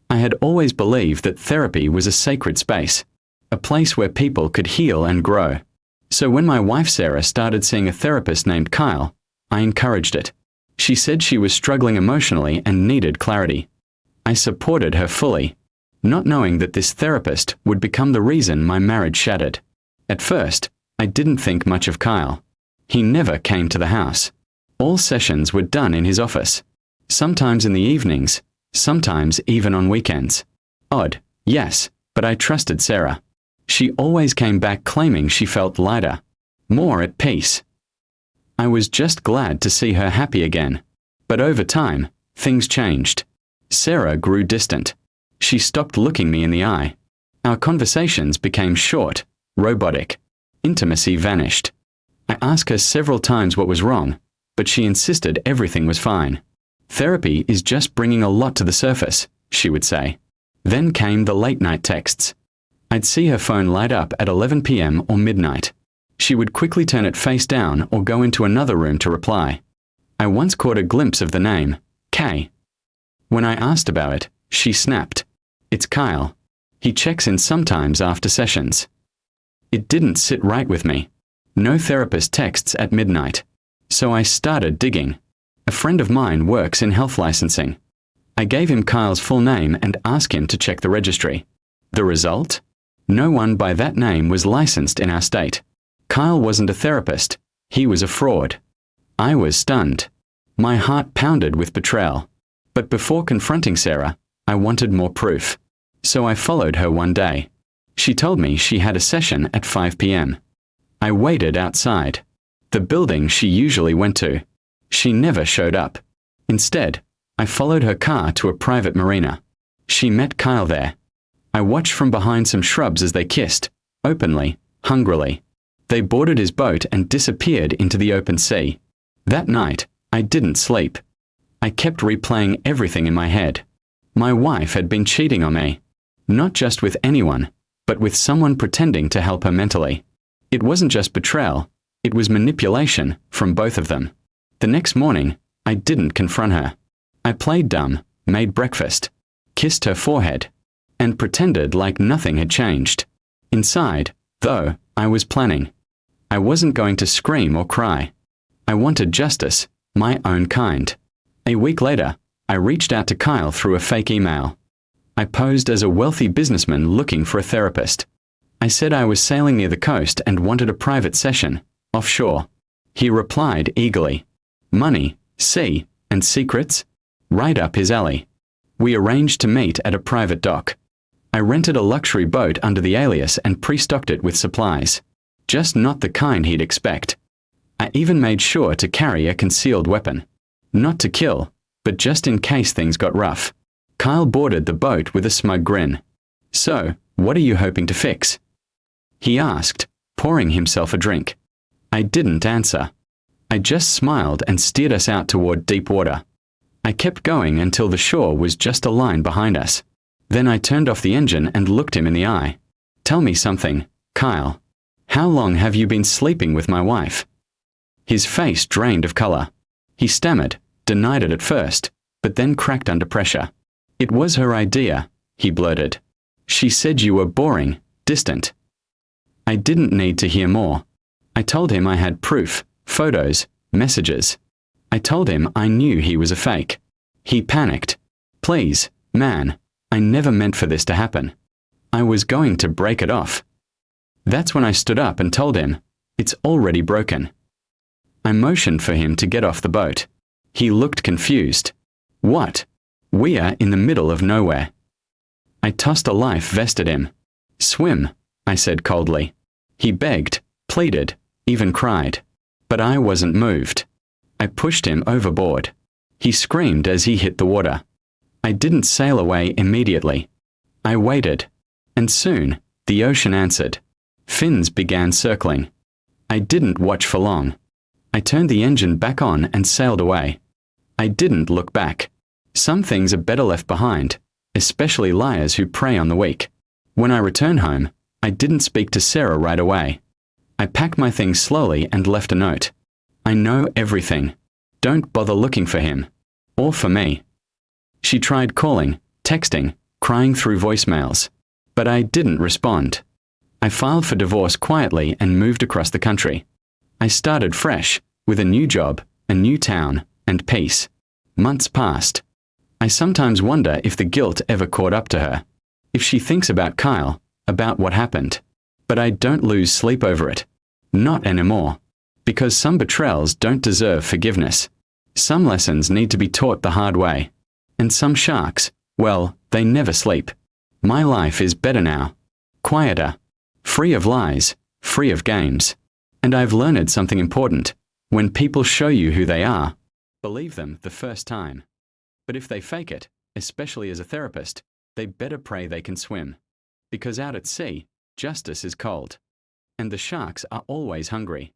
I had always believed that therapy was a sacred space, a place where people could heal and grow. So when my wife Sarah started seeing a therapist named Kyle, I encouraged it. She said she was struggling emotionally and needed clarity. I supported her fully, not knowing that this therapist would become the reason my marriage shattered. At first, I didn't think much of Kyle. He never came to the house. All sessions were done in his office, sometimes in the evenings, sometimes even on weekends. Odd, yes, but I trusted Sarah. She always came back claiming she felt lighter, more at peace. I was just glad to see her happy again. But over time, things changed. Sarah grew distant. She stopped looking me in the eye. Our conversations became short, robotic. Intimacy vanished. I asked her several times what was wrong, but she insisted everything was fine. Therapy is just bringing a lot to the surface, she would say. Then came the late-night texts. I'd see her phone light up at 11 p.m. or midnight. She would quickly turn it face down or go into another room to reply. I once caught a glimpse of the name, Kay. When I asked about it, she snapped. It's Kyle. He checks in sometimes after sessions. It didn't sit right with me. No therapist texts at midnight. So I started digging. A friend of mine works in health licensing. I gave him Kyle's full name and asked him to check the registry. The result? No one by that name was licensed in our state. Kyle wasn't a therapist. He was a fraud. I was stunned. My heart pounded with betrayal. But before confronting Sarah, I wanted more proof. So I followed her one day. She told me she had a session at 5 p.m. I waited outside, the building she usually went to. She never showed up. Instead, I followed her car to a private marina. She met Kyle there. I watched from behind some shrubs as they kissed, openly, hungrily. They boarded his boat and disappeared into the open sea. That night, I didn't sleep. I kept replaying everything in my head. My wife had been cheating on me. Not just with anyone, but with someone pretending to help her mentally. It wasn't just betrayal, it was manipulation from both of them. The next morning, I didn't confront her. I played dumb, made breakfast, kissed her forehead, and pretended like nothing had changed. Inside, though, I was planning. I wasn't going to scream or cry. I wanted justice, my own kind. A week later, I reached out to Kyle through a fake email. I posed as a wealthy businessman looking for a therapist. I said I was sailing near the coast and wanted a private session, offshore. He replied eagerly. Money, sea, and secrets? Right up his alley. We arranged to meet at a private dock. I rented a luxury boat under the alias and pre-stocked it with supplies. Just not the kind he'd expect. I even made sure to carry a concealed weapon. Not to kill, but just in case things got rough. Kyle boarded the boat with a smug grin. So, what are you hoping to fix? He asked, pouring himself a drink. I didn't answer. I just smiled and steered us out toward deep water. I kept going until the shore was just a line behind us. Then I turned off the engine and looked him in the eye. Tell me something, Kyle. How long have you been sleeping with my wife? His face drained of color. He stammered, denied it at first, but then cracked under pressure. It was her idea, he blurted. She said you were boring, distant. I didn't need to hear more. I told him I had proof, photos, messages. I told him I knew he was a fake. He panicked. Please, man, I never meant for this to happen. I was going to break it off. That's when I stood up and told him, it's already broken. I motioned for him to get off the boat. He looked confused. What? We are in the middle of nowhere. I tossed a life vest at him. Swim, I said coldly. He begged, pleaded, even cried. But I wasn't moved. I pushed him overboard. He screamed as he hit the water. I didn't sail away immediately. I waited. And soon, the ocean answered. Fins began circling. I didn't watch for long. I turned the engine back on and sailed away. I didn't look back. Some things are better left behind, especially liars who prey on the weak. When I returned home, I didn't speak to Sarah right away. I packed my things slowly and left a note. I know everything. Don't bother looking for him. Or for me. She tried calling, texting, crying through voicemails. But I didn't respond. I filed for divorce quietly and moved across the country. I started fresh, with a new job, a new town, and peace. Months passed. I sometimes wonder if the guilt ever caught up to her, if she thinks about Kyle, about what happened. But I don't lose sleep over it. Not anymore. Because some betrayals don't deserve forgiveness. Some lessons need to be taught the hard way. And some sharks, well, they never sleep. My life is better now. Quieter. Free of lies. Free of games. And I've learned something important. When people show you who they are, believe them the first time. But if they fake it, especially as a therapist, they better pray they can swim. Because out at sea, justice is cold. And the sharks are always hungry.